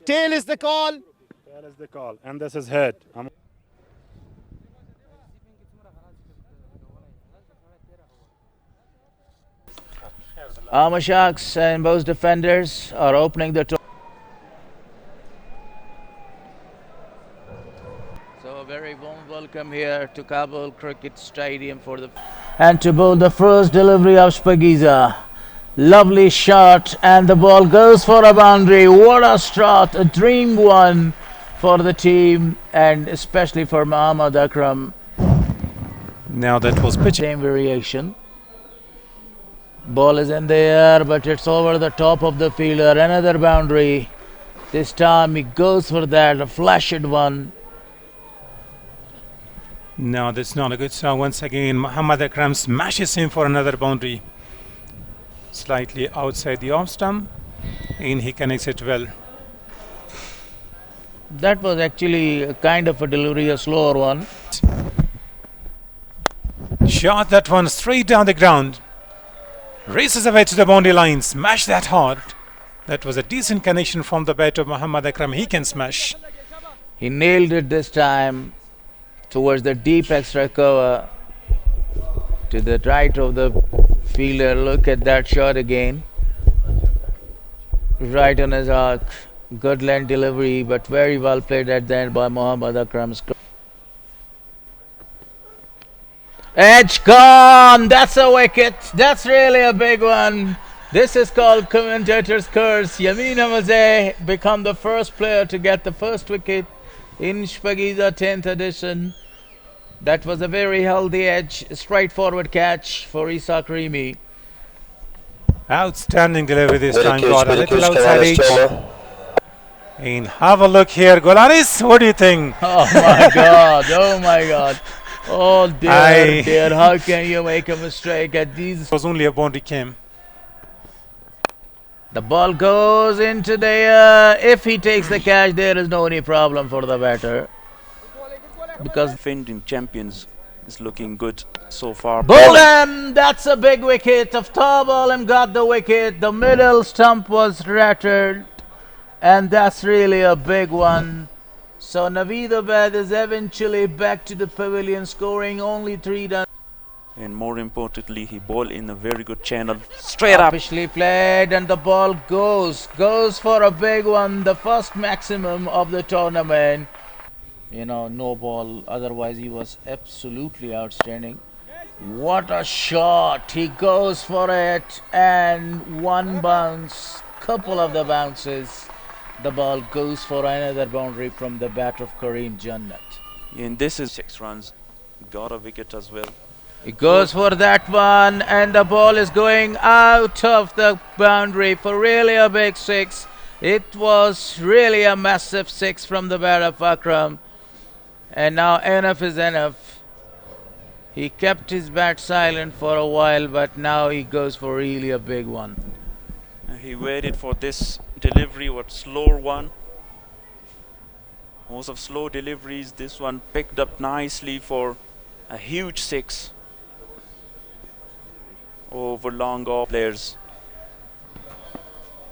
Tail is the call. That is the call, and this is head. Amo Sharks and Bost Defenders are opening the So a very warm welcome here to Kabul Cricket Stadium for the and to bowl the first delivery of Spagiza. Lovely shot and the ball goes for a boundary. What a start, a dream one for the team and especially for Muhammad Akram. Now that was pitch. Same variation. Ball is in the air, but it's over the top of the fielder. Another boundary. This time he goes for that, a flashed one. No, that's not a good shot. Once again, Muhammad Akram smashes him for another boundary. Slightly outside the off stump, and he connects it well. That was actually a kind of a delivery, a slower one. Shot that one straight down the ground. Races away to the boundary line. Smash that hard. That was a decent connection from the bat of Muhammad Akram. He can smash. He nailed it this time towards the deep extra cover to the right of the fielder. Look at that shot again. Right on his arc. Good length delivery, but very well played at the end by Muhammad Akram. Edge gone. That's a wicket. That's really a big one. This is called commentator's curse. Yamin Hamazeh become the first player to get the first wicket in Spagiza 10th edition. That was a very healthy edge, straightforward catch for Isa Karimi. Outstanding delivery this time. Got a little outside edge. And have a look here, Golaris. What do you think? Oh my God! Oh my God! Oh dear! How can you make a mistake at these? It was only a boundary came. The ball goes into the air. If he takes the catch, there is no any problem for the batter. Because defending champions is looking good so far. Bolham, that's a big wicket. After Bolham got the wicket, the middle stump was rattled, and that's really a big one. So Naveed Abad is eventually back to the pavilion, scoring only 3 runs. And more importantly, he bowled in a very good channel. Straight up. Officially played, and the ball goes for a big one. The first maximum of the tournament. You know, no ball. Otherwise, he was absolutely outstanding. What a shot! He goes for it, and one bounce, couple of the bounces. The ball goes for another boundary from the bat of Kareem Jannat. And this is 6 runs. Got a wicket as well. He goes for that one, and the ball is going out of the boundary for really a big 6. It was really a massive 6 from the bat of Akram. And now enough is enough. He kept his bat silent for a while, but now he goes for really a big one. He waited for this delivery, what slower one. Most of slow deliveries, this one picked up nicely for a huge 6 over long off players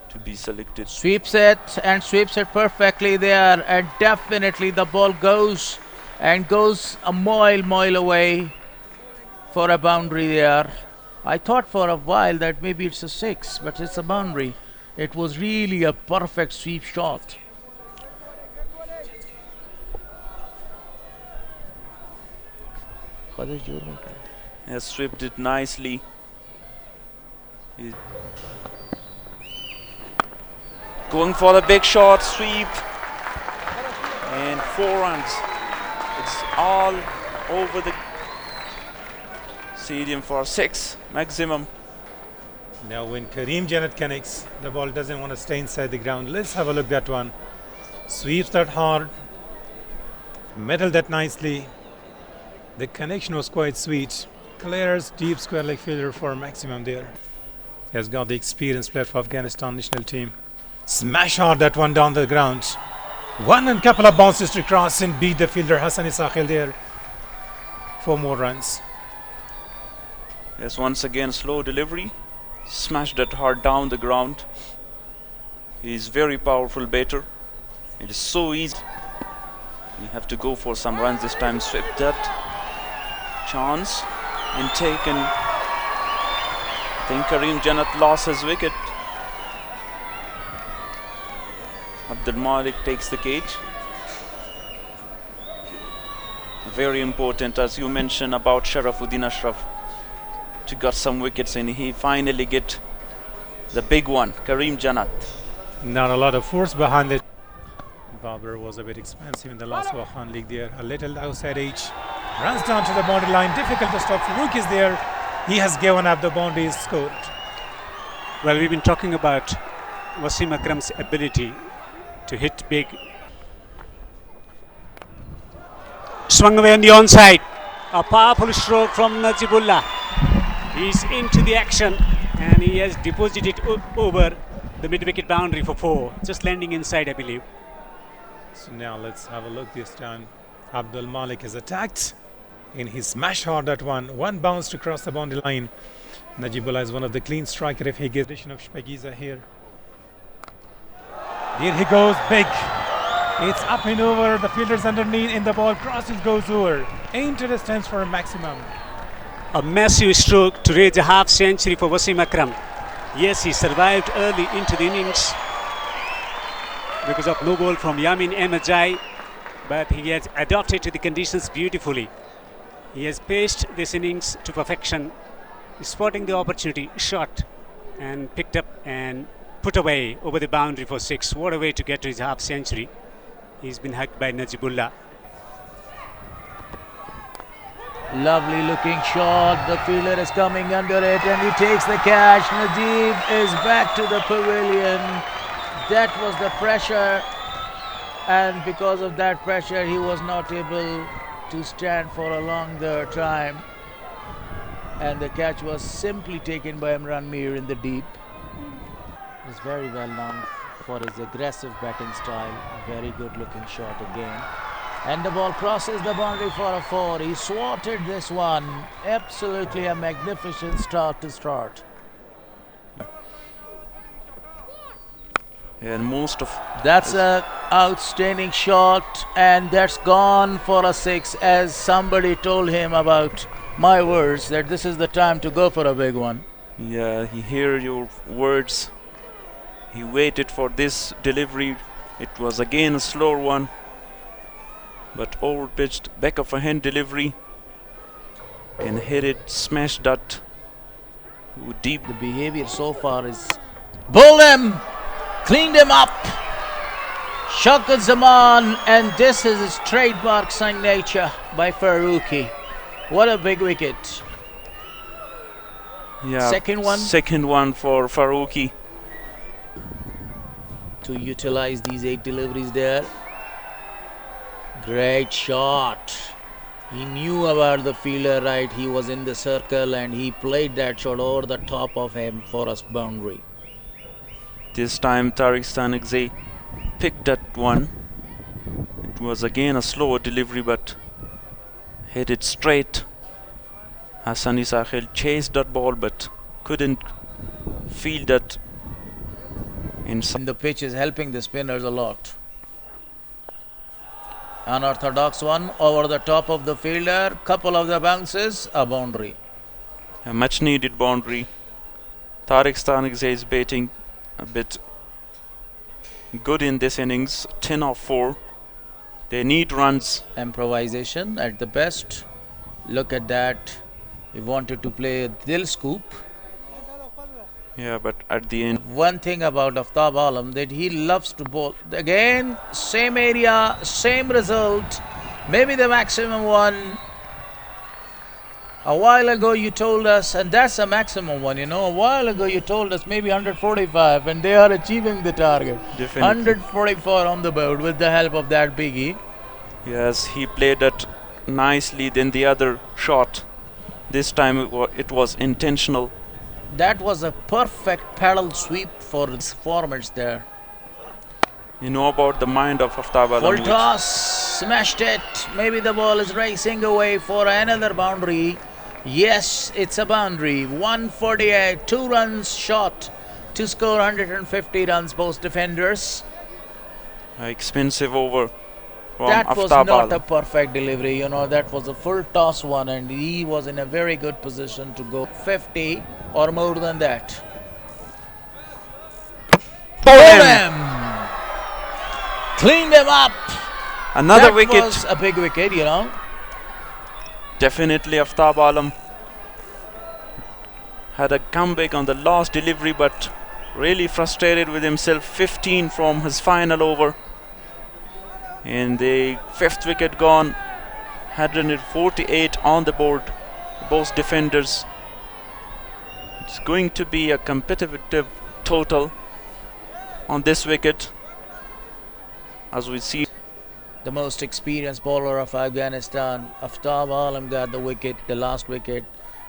to be selected. Sweeps it and sweeps it perfectly there, and definitely the ball goes a mile away for a boundary there. I thought for a while that maybe it's a 6, but it's a boundary. It was really a perfect sweep shot. Has swept it nicely. Going for the big shot, sweep, and 4 runs. It's all over the stadium for 6 maximum. Now when Kareem Jannat connects, the ball doesn't want to stay inside the ground. Let's have a look at that one. Sweeps that hard, middle that nicely. The connection was quite sweet. Clears deep square leg fielder for maximum there. He has got the experienced player for Afghanistan national team. Smash hard that one down the ground. One and couple of bounces to cross and beat the fielder Hassan Isakhil there. 4 more runs. Yes, once again slow delivery. Smashed that hard down the ground. He's very powerful batter. It is so easy. You have to go for some runs this time. Swept that chance and taken. I think Karim Janat lost his wicket. Abdul Malik takes the cage. Very important, as you mentioned about Sharafuddin Ashraf, to get some wickets, and he finally get the big one, Karim Janat. Not a lot of force behind it. Babar was a bit expensive in the last Wahan League there. A little outside edge. Runs down to the boundary line. Difficult to stop. Farouk is there. He has given up the boundary, is scored. Well, we've been talking about Wasim Akram's ability to hit big. Swung away on the onside. A powerful stroke from Najibullah. He's into the action and he has deposited over the mid-wicket boundary for 4. Just landing inside, I believe. So now let's have a look this time. Abdul Malik is attacked in his smash hard that one. One bounce to cross the boundary line. Najibullah is one of the clean striker if he gets addition of Shpagiza here. Here he goes, big. It's up and over. The fielder's underneath in the ball. Crosses, goes over. Aim to distance for a maximum. A massive stroke to reach a half century for Wasim Akram. Yes, he survived early into the innings because of no ball from Yamin Emajai, but he has adapted to the conditions beautifully. He has paced this innings to perfection, spotting the opportunity, shot and picked up and put away over the boundary for 6. What a way to get to his half century. He's been hugged by Najibullah. Lovely looking shot. The fielder is coming under it and he takes the catch. Najib is back to the pavilion. That was the pressure, and because of that pressure he was not able to stand for a longer time, and the catch was simply taken by Imran Mir in the deep. He's very well known for his aggressive batting style. Very good looking shot again. And the ball crosses the boundary for a 4. He swatted this one. Absolutely a magnificent start to start. And most of That's an outstanding shot, and that's gone for a 6, as somebody told him about my words that this is the time to go for a big one. yeah, he heard your words. He waited for this delivery. It was again a slower one, but over pitched, back of a hand delivery, and hit it, smashed that deep. The behavior so far is bowled him, cleaned him up, Shaukat Zaman, and this is his trademark signature by Farooqi. What a big wicket. Yeah, Second one for Farooqi. To utilize these 8 deliveries there. Great shot. He knew about the fielder, right? He was in the circle and he played that shot over the top of him for a boundary. This time Tariq Stanigze picked that one. It was again a slower delivery, but hit it straight. Hassani Sahil chased that ball but couldn't field that. And the pitch is helping the spinners a lot. Unorthodox one over the top of the fielder. Couple of the bounces, a boundary. A much needed boundary. Tariq Stanigze is batting a bit good in this innings. 10 of 4. They need runs. Improvisation at the best. Look at that. He wanted to play a Dil scoop. Yeah, but at the end, One thing about Aftab Alam that he loves to bowl. Again, same area, same result. Maybe the maximum one. A while ago you told us, and that's a maximum one, you know. A while ago you told us maybe 145, and they are achieving the target. Definitely. 144 on the board with the help of that biggie. yes, he played it nicely. Then the other shot, this time it was intentional. That was a perfect paddle sweep for his formats there. You know about the mind of Aftab Alam. Full toss, smashed it. Maybe the ball is racing away for another boundary. Yes, it's a boundary. 148, 2 runs short to score 150 runs, Bost Defenders. Expensive over from That was Aftab not Alam. a perfect delivery, you know, that was a full toss one and he was in a very good position to go 50 or more than that. Bowled Them! Clean them up! Another That wicket. was a big wicket, you know. Definitely Aftab Alam had a comeback on the last delivery, but really frustrated with himself. 15 from his final over. And the 5th wicket gone. 148 on the board. Both defenders. It's going to be a competitive total on this wicket, as we see. The most experienced bowler of Afghanistan, Aftab Alam, got the wicket, the last wicket,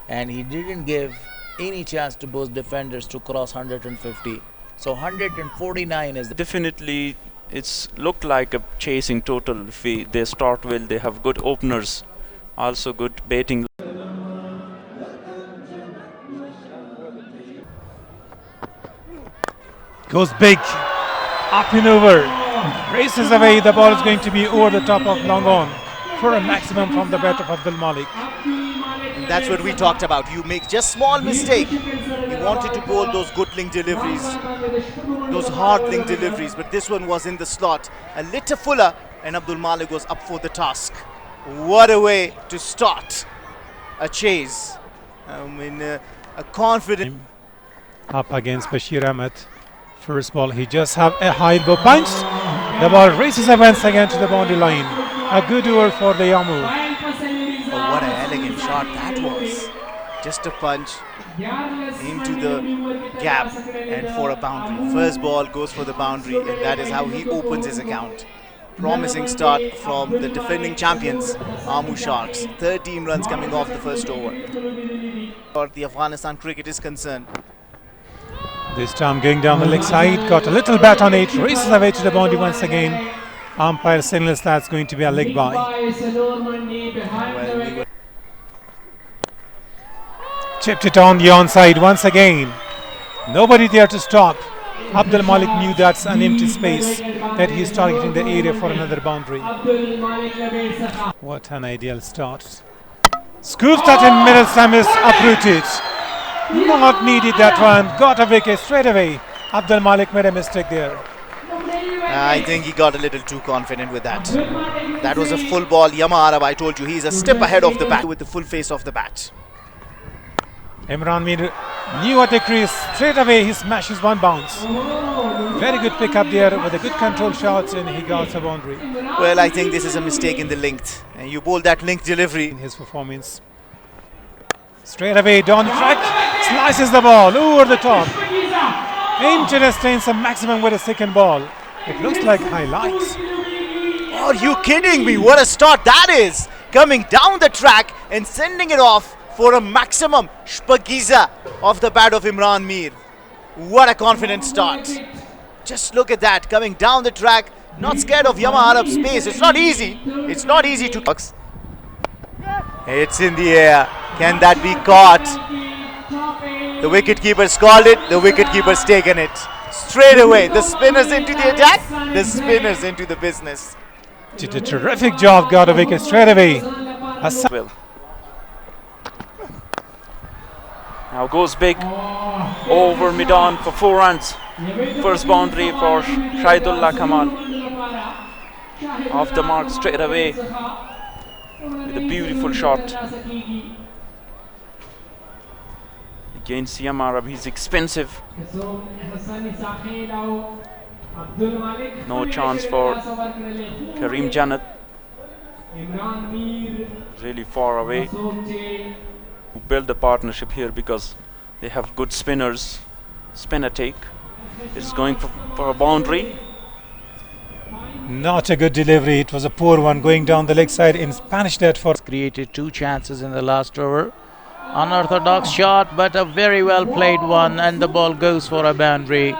and he didn't give any chance to Bost Defenders to cross 150. So 149 is the Definitely it's looked like a chasing total. If they start well, they have good openers, also good batting. Goes big. Up and over. Races away. The ball is going to be over the top of long on for a maximum from the bat of Abdul Malik. And that's what we talked about. You make just small mistake. He wanted to bowl those good link deliveries, those hard link deliveries, but this one was in the slot. A little fuller, and Abdul Malik was up for the task. What a way to start a chase. A confident. Up against Bashir Ahmed. First ball, he just have a high elbow punch. The ball races once again to the boundary line. A good over for the Amo. Oh, what an elegant shot that was. Just a punch into the gap and for a boundary. First ball goes for the boundary, and that is how he opens his account. Promising start from the defending champions, Amo Sharks. 13 runs coming off the first over. Or the Afghanistan cricket is concerned. This time going down the leg side, got a little bat on it, races away to the boundary once again. Umpire signals that's going to be a leg by. Chipped it on the onside once again. Nobody there to stop. Abdul Malik knew that's an empty space, that he's targeting the area for another boundary. What an ideal start. Scoops that in middle, Sam is uprooted. Not needed that one, got a wicket straight away. Abdul Malik made a mistake there. I think he got a little too confident with that. That was a full ball. Yama Arab, I told you, he's a step ahead of the bat with the full face of the bat. Imran Mir knew what the crease. Straight away he smashes one bounce. Very good pick up there with a good control shots, and he got a boundary. Well, I think this is a mistake in the length. And you bowl that length delivery. In his performance. Straight away down the track, slices the ball over the top. Interesting, some maximum with a second ball. It looks like highlights. Are you kidding me? What a start that is! Coming down the track and sending it off for a maximum shpagiza off the bat of Imran Mir. What a confident start. Just look at that, coming down the track, not scared of Yama Arab's pace. It's not easy. It's not easy to... It's in the air. Can that be caught? The wicketkeeper's called it. The wicketkeeper's taken it. Straight away. The spinners into the attack. The spinners into the business. Did a terrific job. Got a wicket straight away. Well. Now goes big over mid-on for 4 runs. First boundary for Shahidullah Kamal. Off the mark straight away with a beautiful shot. Against Yama Arab, he's expensive. No chance for Karim Janat. Really far away. Who build the partnership here because they have good spinners. Spinner take. It's going for a boundary. Not a good delivery. It was a poor one going down the leg side in Spanish net for... Created 2 chances in the last over. Unorthodox shot, but a very well played one, and the ball goes for a boundary.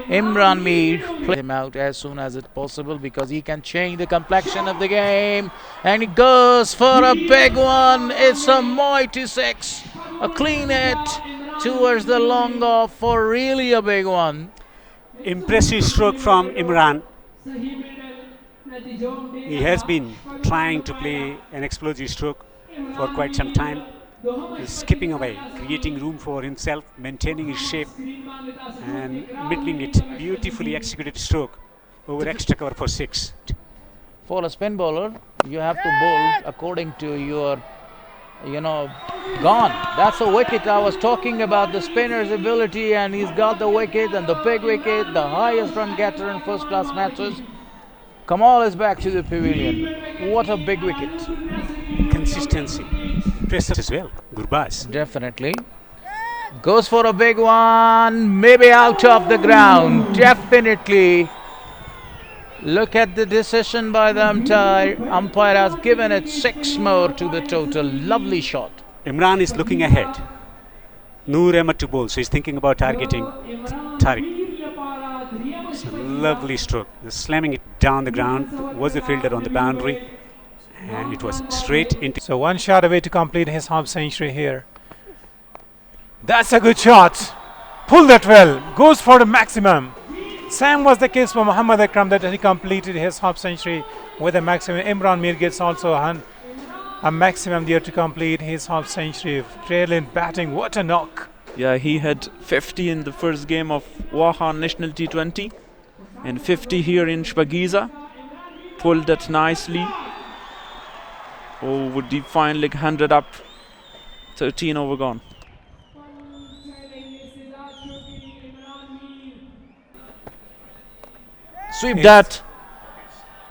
Imran Mir played him out as soon as it's possible because he can change the complexion of the game, and he goes for a big one. It's a mighty 6, a clean hit, towards the long off for really a big one. Impressive stroke from Imran. He has been trying to play an explosive stroke for quite some time. He's skipping away, creating room for himself, maintaining his shape and middling it. Beautifully executed stroke over extra cover for 6. For a spin bowler, you have to bowl according to your, gone. That's a wicket. I was talking about the spinner's ability, and he's got the wicket and the big wicket, the highest run getter in first class matches. Kamal is back to the pavilion. What a big wicket. Consistency. Pressure as well. Gurbaz. Definitely. Goes for a big one. Maybe out of the ground. Definitely. Look at the decision by the umpire has given it 6 more to the total. Lovely shot. Imran is looking ahead. Noor Ahmed to bowl, so he's thinking about targeting Tariq. It's a lovely stroke. Just slamming it down the ground. Was the fielder on the boundary, and it was straight into. So 1 shot away to complete his half century here. That's a good shot. Pull that well. Goes for the maximum. Same was the case for Muhammad Akram, that he completed his half century with a maximum. Imran Mir gets also a maximum there to complete his half century. Brilliant batting. What a knock. Yeah, he had 50 in the first game of Wahan National T20 and 50 here in Shpagiza. Pulled that nicely. Oh, would he find like 100 up? 13 over gone. Sweep that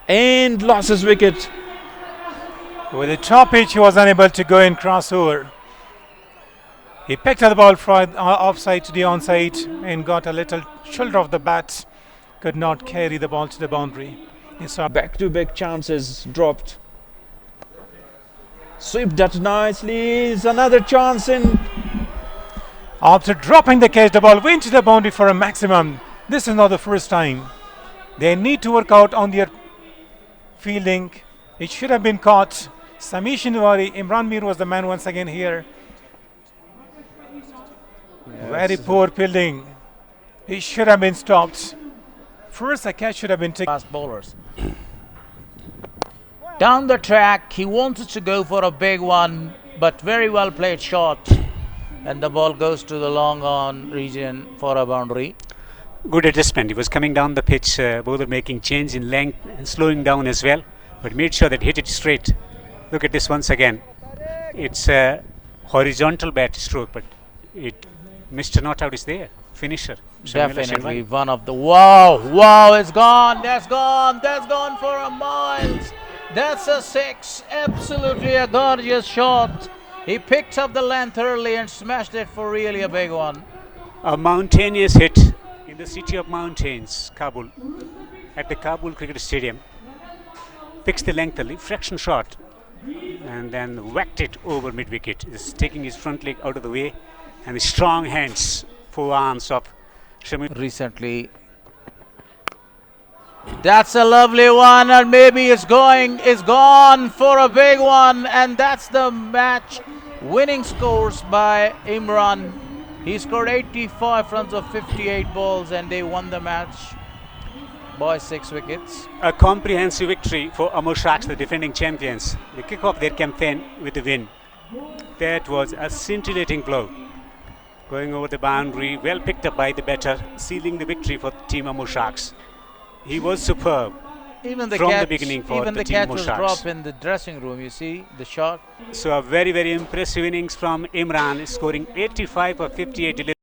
and lost his wicket. With the top pitch, he was unable to go in crossover. He picked up the ball from offside to the onside and got a little shoulder of the bat. Could not carry the ball to the boundary. He saw Back-to-back chances dropped. Sweep that nicely. It's another chance in. after dropping the catch, the ball went to the boundary for a maximum. This is not the first time. They need to work out on their fielding. It should have been caught. Sami Shinwari, Imran Mir was the man once again here. Very poor fielding. It should have been stopped. First, a catch should have been taken. Fast bowlers. Down the track, he wanted to go for a big one, but very well played shot. And the ball goes to the long on region for a boundary. Good adjustment. He was coming down the pitch, bowler making change in length and slowing down as well, but made sure that he hit it straight. Look at this once again. It's a horizontal bat stroke, but Mr. Not Out is there. Finisher. Definitely one of the wow, it's gone. That's gone for a miles. That's a 6. Absolutely a gorgeous shot. He picked up the length early and smashed it for really a big one. A mountainous hit in the city of mountains, Kabul, at the Kabul Cricket Stadium. Picks the length early, fraction shot, and then whacked it over mid-wicket. Just taking his front leg out of the way, and the strong hands, forearms of Shamil. Recently. That's a lovely one, and maybe it's gone for a big one, and that's the match winning scores by Imran. He scored 85 runs of 58 balls, and they won the match by 6 wickets. A comprehensive victory for Amo Sharks, the defending champions. They kick off their campaign with a win. That was a scintillating blow. Going over the boundary, well picked up by the batter, sealing the victory for Team Amo Sharks. He was superb Even the from catch, the beginning for even the the Team catch Amo was Sharks. dropped in the dressing room. You see the shot. So a very, very impressive innings from Imran, scoring 85 or 58 deliveries.